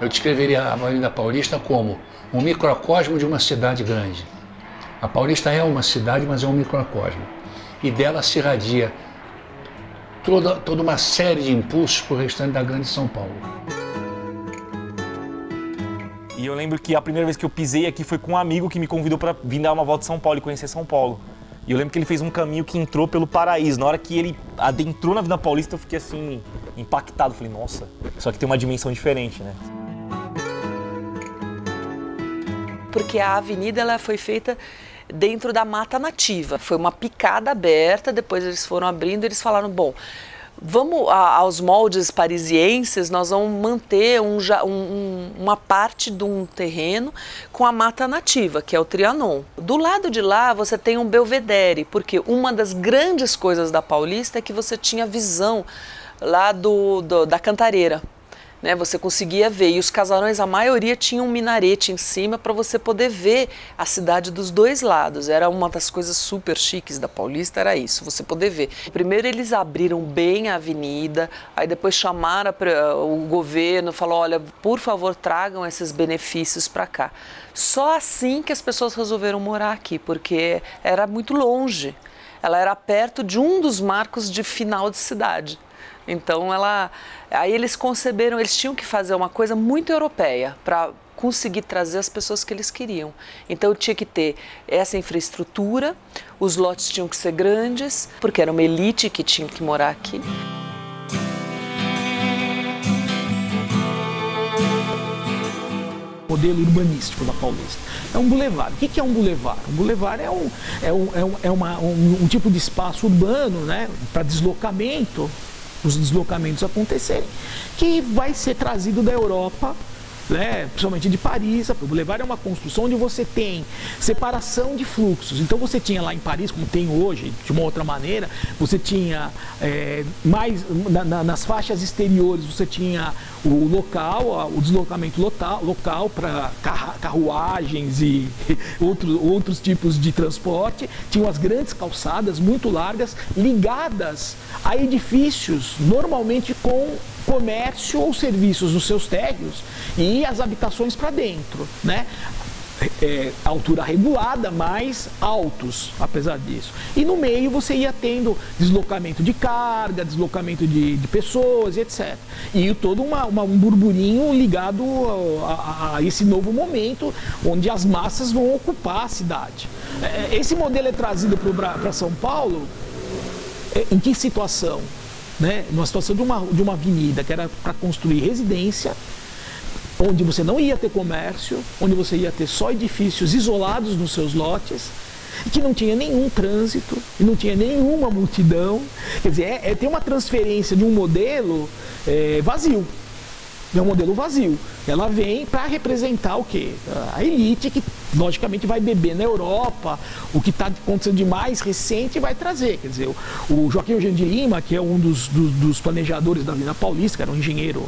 Eu descreveria a Avenida Paulista como um microcosmo de uma cidade grande. A Paulista é uma cidade, mas é um microcosmo. E dela se irradia toda uma série de impulsos para o restante da grande São Paulo. E eu lembro que a primeira vez que eu pisei aqui foi com um amigo que me convidou para vir dar uma volta em São Paulo e conhecer São Paulo. E eu lembro que ele fez um caminho que entrou pelo Paraíso. Na hora que ele adentrou na Avenida Paulista, eu fiquei assim, impactado. Falei, nossa, só que tem uma dimensão diferente, né? Porque a avenida ela foi feita dentro da mata nativa. Foi uma picada aberta, depois eles foram abrindo, eles falaram, bom, vamos aos moldes parisienses, nós vamos manter uma parte de um terreno com a mata nativa, que é o Trianon. Do lado de lá você tem um belvedere, porque uma das grandes coisas da Paulista é que você tinha visão lá da Cantareira. Né, você conseguia ver, e os casarões, a maioria tinha um minarete em cima para você poder ver a cidade dos dois lados. Era uma das coisas super chiques da Paulista, era isso, você poder ver. Primeiro eles abriram bem a avenida, aí depois chamaram o governo, falou, olha, por favor tragam esses benefícios para cá. Só assim que as pessoas resolveram morar aqui, porque era muito longe, ela era perto de um dos marcos de final de cidade. Então aí eles conceberam, eles tinham que fazer uma coisa muito europeia para conseguir trazer as pessoas que eles queriam. Então tinha que ter essa infraestrutura, os lotes tinham que ser grandes, porque era uma elite que tinha que morar aqui. Modelo urbanístico da Paulista. É um bulevar. O que é um bulevar? Um bulevar é um tipo de espaço urbano, né, para deslocamento, os deslocamentos acontecerem, que vai ser trazido da Europa, né, principalmente de Paris. O bulevar é uma construção onde você tem separação de fluxos. Então você tinha lá em Paris, como tem hoje, de uma outra maneira, você tinha nas faixas exteriores, você tinha o local, o deslocamento local para carruagens e outros tipos de transporte. Tinham as grandes calçadas muito largas, ligadas a edifícios, normalmente com comércio ou serviços nos seus térreos e as habitações para dentro, né? Altura regulada, mais altos, apesar disso. E no meio você ia tendo deslocamento de carga, deslocamento de pessoas, etc. E todo um burburinho ligado a esse novo momento, onde as massas vão ocupar a cidade. Esse modelo é trazido para São Paulo em que situação? Né? Numa situação de uma avenida que era para construir residência, onde você não ia ter comércio, onde você ia ter só edifícios isolados nos seus lotes, e que não tinha nenhum trânsito, e não tinha nenhuma multidão. Quer dizer, tem uma transferência de um modelo vazio. É um modelo vazio. Ela vem para representar o quê? A elite que, logicamente, vai beber na Europa, o que está acontecendo de mais recente vai trazer. Quer dizer, o Joaquim Eugênio de Lima, que é um dos planejadores da Avenida Paulista, que era um engenheiro,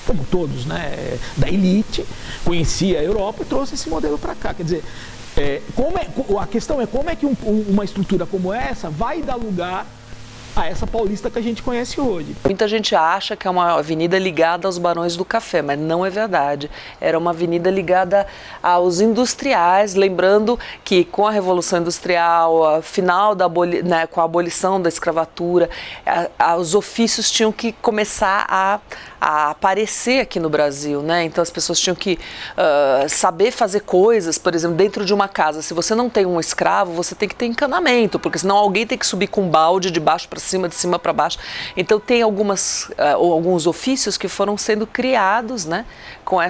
como todos, né, da elite, conhecia a Europa e trouxe esse modelo para cá. Quer dizer, a questão é como é que uma estrutura como essa vai dar lugar a essa Paulista que a gente conhece hoje. Muita gente acha que é uma avenida ligada aos Barões do Café, mas não é verdade. Era uma avenida ligada aos industriais, lembrando que com a Revolução Industrial, com a abolição da escravatura, os ofícios tinham que começar a aparecer aqui no Brasil, né? Então as pessoas tinham que saber fazer coisas, por exemplo, dentro de uma casa. Se você não tem um escravo, você tem que ter encanamento, porque senão alguém tem que subir com um balde de baixo para cima, de cima para baixo. Então tem alguns ofícios que foram sendo criados, né? Com a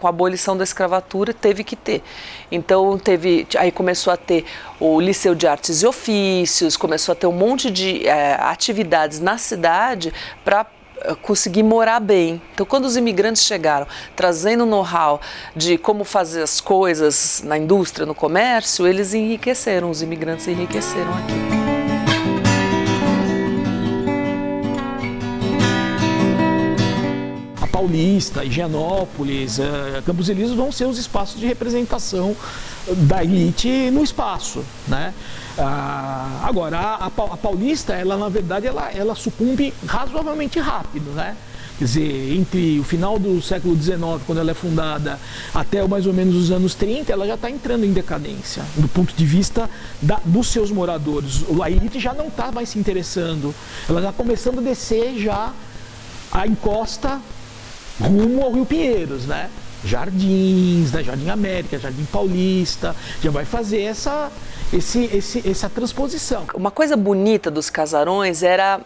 abolição da escravatura, teve que ter. Então aí começou a ter o Liceu de Artes e Ofícios, começou a ter um monte de atividades na cidade para conseguir morar bem. Então, quando os imigrantes chegaram trazendo know-how de como fazer as coisas na indústria, no comércio, eles enriqueceram, os imigrantes enriqueceram aqui. Paulista, Higienópolis, Campos Elíseos vão ser os espaços de representação da elite no espaço, né? Agora, a Paulista, ela na verdade, ela sucumbe razoavelmente rápido, né? Quer dizer, entre o final do século XIX, quando ela é fundada, até mais ou menos os anos 30, ela já está entrando em decadência, do ponto de vista dos seus moradores. A elite já não está mais se interessando, ela está começando a descer já a encosta rumo ao Rio Pinheiros, né? Jardins, né? Jardim América, Jardim Paulista, já vai fazer essa transposição. Uma coisa bonita dos casarões era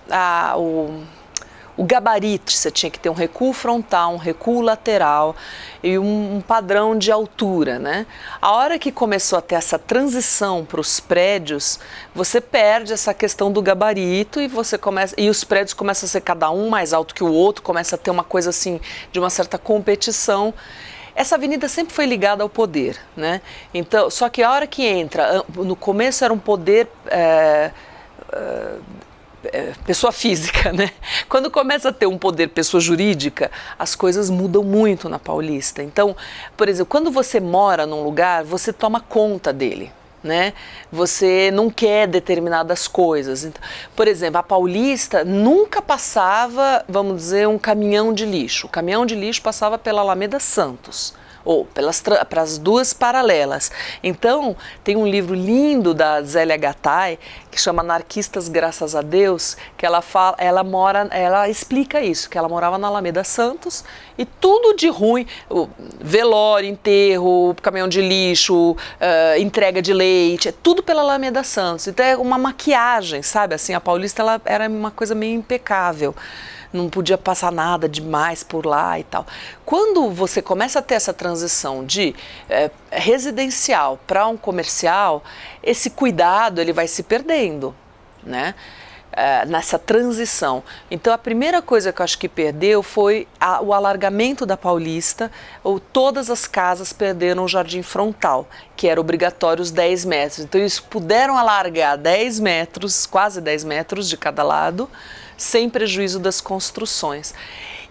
o gabarito. Você tinha que ter um recuo frontal, um recuo lateral e um padrão de altura, né? A hora que começou a ter essa transição para os prédios, você perde essa questão do gabarito e os prédios começam a ser cada um mais alto que o outro, começa a ter uma coisa assim de uma certa competição. Essa avenida sempre foi ligada ao poder, né? Então, só que a hora que entra, no começo era um poder pessoa física, né? Quando começa a ter um poder pessoa jurídica, as coisas mudam muito na Paulista. Então, por exemplo, quando você mora num lugar, você toma conta dele, né? Você não quer determinadas coisas. Então, por exemplo, a Paulista nunca passava, vamos dizer, um caminhão de lixo. O caminhão de lixo passava pela Alameda Santos, ou pelas duas paralelas. Então, tem um livro lindo da Zélia Gattai, que chama Anarquistas Graças a Deus, que ela explica isso, que ela morava na Alameda Santos e tudo de ruim, velório, enterro, caminhão de lixo, entrega de leite, é tudo pela Alameda Santos. Então é uma maquiagem, sabe? Assim, a Paulista ela era uma coisa meio impecável. Não podia passar nada demais por lá e tal. Quando você começa a ter essa transição de residencial para um comercial, esse cuidado ele vai se perdendo, né? Nessa transição. Então a primeira coisa que eu acho que perdeu foi o alargamento da Paulista, ou todas as casas perderam o jardim frontal, que era obrigatório os 10 metros. Então eles puderam alargar 10 metros, quase 10 metros de cada lado, sem prejuízo das construções.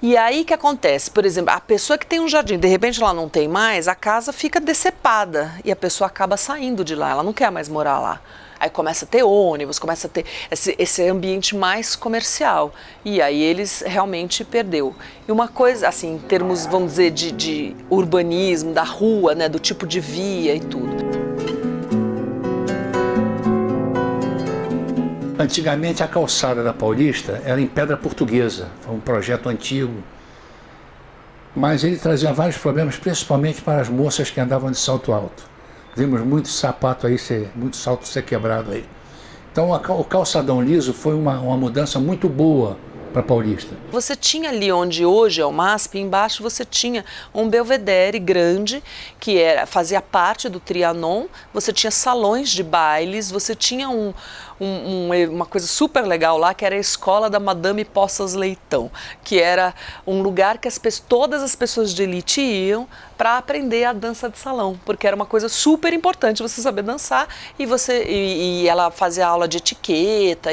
E aí que acontece, por exemplo, a pessoa que tem um jardim, de repente ela não tem mais, a casa fica decepada e a pessoa acaba saindo de lá, ela não quer mais morar lá. Aí começa a ter ônibus, começa a ter esse ambiente mais comercial. E aí eles realmente perdeu. E uma coisa, assim, em termos, vamos dizer, de urbanismo, da rua, né, do tipo de via e tudo. Antigamente a calçada da Paulista era em pedra portuguesa, foi um projeto antigo, mas ele trazia vários problemas, principalmente para as moças que andavam de salto alto. Vimos muito sapato aí, muito salto ser quebrado aí. Então o calçadão liso foi uma mudança muito boa para Paulista. Você tinha ali onde hoje é o MASP, embaixo você tinha um belvedere grande, que fazia parte do Trianon, você tinha salões de bailes, você tinha uma coisa super legal lá, que era a escola da Madame Poças Leitão, que era um lugar que todas as pessoas de elite iam para aprender a dança de salão, porque era uma coisa super importante você saber dançar, e ela fazia aula de etiqueta,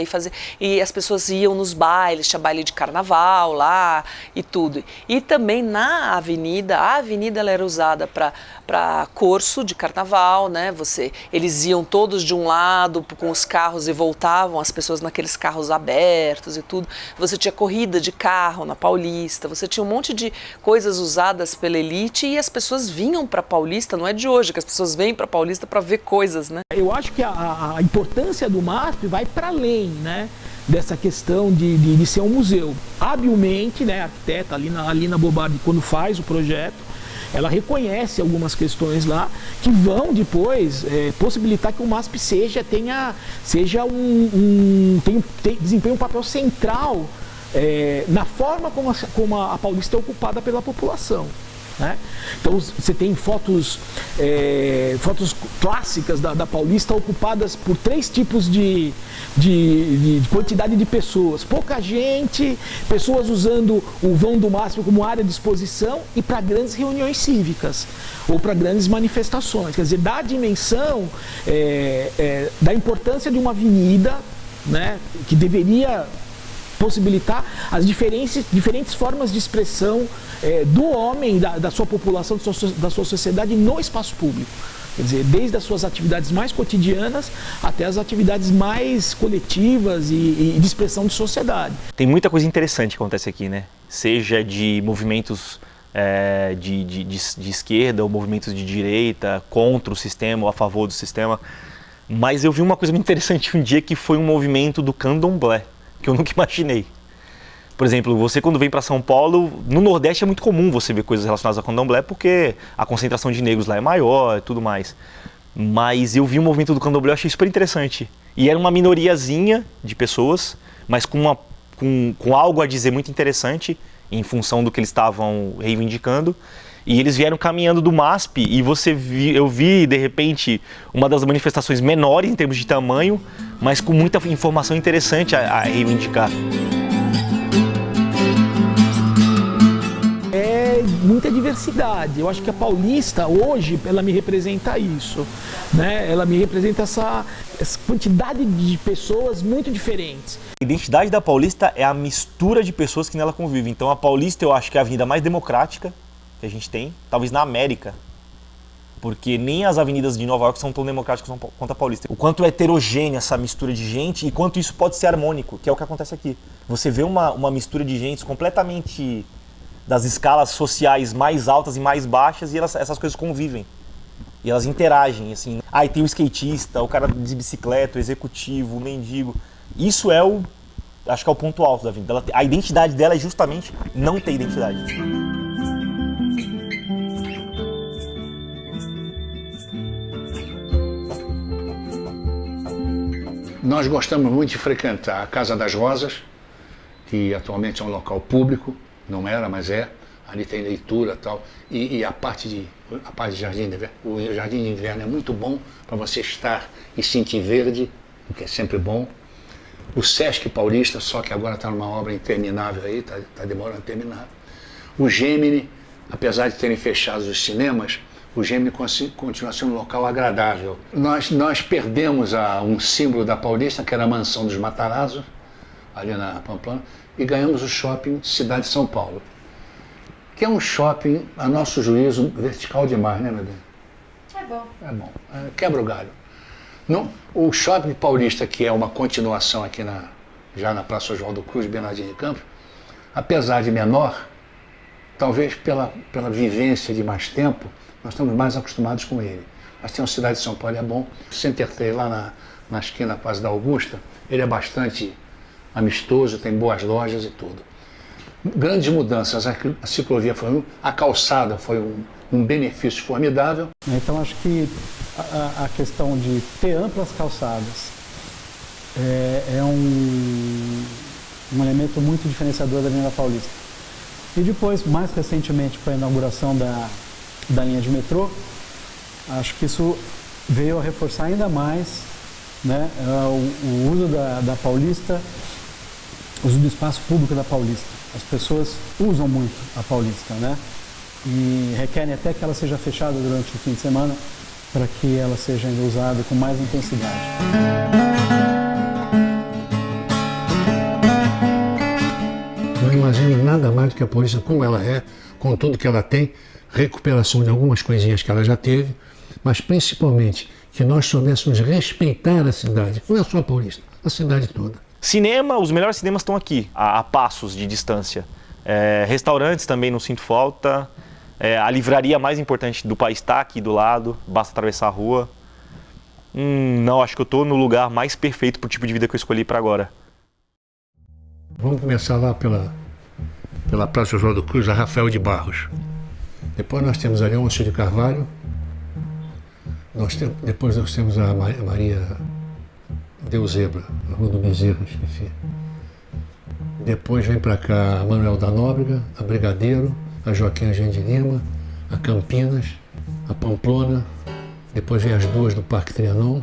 e as pessoas iam nos bailes, tinha baile de carnaval lá e tudo. E também a avenida ela era usada para curso de carnaval, né? Eles iam todos de um lado com os carros e voltavam as pessoas naqueles carros abertos e tudo. Você tinha corrida de carro na Paulista, você tinha um monte de coisas usadas pela elite e as pessoas vinham para Paulista, não é de hoje que as pessoas vêm para Paulista para ver coisas, né? Eu acho que a importância do MASP vai para além, né, dessa questão de ser um museu. Habilmente, né, a arquiteta Alina Bobardi, quando faz o projeto, ela reconhece algumas questões lá que vão depois possibilitar que o MASP desempenhe um papel central na forma como a Paulista é ocupada pela população, né? Então você tem fotos clássicas da Paulista ocupadas por 3 tipos de quantidade de pessoas. Pouca gente, pessoas usando o vão do MASP como área de exposição e para grandes reuniões cívicas ou para grandes manifestações. Quer dizer, dá a dimensão da importância de uma avenida, né, que deveria possibilitar as diferentes formas de expressão do homem, da sua população, da sua sociedade no espaço público. Quer dizer, desde as suas atividades mais cotidianas até as atividades mais coletivas e de expressão de sociedade. Tem muita coisa interessante que acontece aqui, né? Seja de movimentos de esquerda ou movimentos de direita, contra o sistema ou a favor do sistema. Mas eu vi uma coisa muito interessante um dia, que foi um movimento do candomblé, que eu nunca imaginei. Por exemplo, você quando vem para São Paulo, no Nordeste é muito comum você ver coisas relacionadas ao candomblé, porque a concentração de negros lá é maior e tudo mais. Mas eu vi um movimento do candomblé, eu achei super interessante. E era uma minoriazinha de pessoas, mas com algo a dizer muito interessante, em função do que eles estavam reivindicando. E eles vieram caminhando do MASP e eu vi, de repente, uma das manifestações menores em termos de tamanho, mas com muita informação interessante a reivindicar. É muita diversidade. Eu acho que a Paulista, hoje, ela me representa isso, né? Ela me representa essa quantidade de pessoas muito diferentes. A identidade da Paulista é a mistura de pessoas que nela convivem. Então a Paulista, eu acho que é a avenida mais democrática que a gente tem, talvez na América, porque nem as avenidas de Nova York são tão democráticas quanto a Paulista. O quanto é heterogênea essa mistura de gente e quanto isso pode ser harmônico, que é o que acontece aqui. Você vê uma mistura de gente completamente das escalas sociais mais altas e mais baixas, e essas coisas convivem. E elas interagem, assim. Aí tem o skatista, o cara de bicicleta, o executivo, o mendigo. Isso acho que é o ponto alto da vida. A identidade dela é justamente não ter identidade. Nós gostamos muito de frequentar a Casa das Rosas, que atualmente é um local público, não era, mas é. Ali tem leitura e tal. E a parte de jardim de inverno, o jardim de inverno é muito bom para você estar e sentir verde, o que é sempre bom. O Sesc Paulista, só que agora está numa obra interminável aí, está demorando a terminar. O Gemini, apesar de terem fechado os cinemas, o Gemini continua sendo um local agradável. Nós perdemos um símbolo da Paulista, que era a Mansão dos Matarazzo, ali na Pamplona, e ganhamos o shopping Cidade de São Paulo, que é um shopping, a nosso juízo, vertical demais, né, meu bem? É bom. É bom, quebra o galho. O shopping paulista, que é uma continuação aqui já na Praça Oswaldo Cruz, Bernardino de Campos, apesar de menor, talvez pela vivência de mais tempo, nós estamos mais acostumados com ele. Mas tem uma Cidade de São Paulo, é bom. O Center Trade lá na esquina quase da Augusta, ele é bastante amistoso, tem boas lojas e tudo. Grandes mudanças, a ciclovia a calçada foi um benefício formidável. Então acho que a questão de ter amplas calçadas é um elemento muito diferenciador da Avenida Paulista. E depois, mais recentemente, com a inauguração da linha de metrô, acho que isso veio a reforçar ainda mais, né, o uso da Paulista, o uso do espaço público da Paulista. As pessoas usam muito a Paulista, né? E requerem até que ela seja fechada durante o fim de semana para que ela seja ainda usada com mais intensidade. Não imagino nada mais do que a Paulista, como ela é, com tudo que ela tem, recuperação de algumas coisinhas que ela já teve, mas principalmente que nós soubéssemos respeitar a cidade, não é só a Paulista, a cidade toda. Cinema, os melhores cinemas estão aqui, a passos de distância. Restaurantes também não sinto falta. A livraria mais importante do país está aqui do lado, basta atravessar a rua. Não, acho que eu estou no lugar mais perfeito para o tipo de vida que eu escolhi para agora. Vamos começar lá pela Praça Oswaldo Cruz, a Rafael de Barros. Depois nós temos a Leôncio de Carvalho. Depois nós temos a Maria Deuzebra, a Rua do Bezerro, esqueci. Depois vem para cá a Manuel da Nóbrega, a Brigadeiro, a Joaquim Angel de Lima, a Campinas, a Pamplona. Depois vem as duas do Parque Trianon,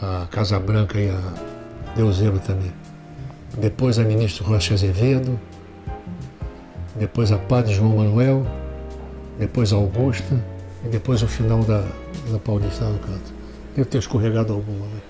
a Casa Branca e a Deuzebra também. Depois a Ministro Rocha Azevedo. Depois a Padre João Manuel. Depois a Augusta. E depois o final da Paulista lá no canto. Deve ter escorregado alguma, né?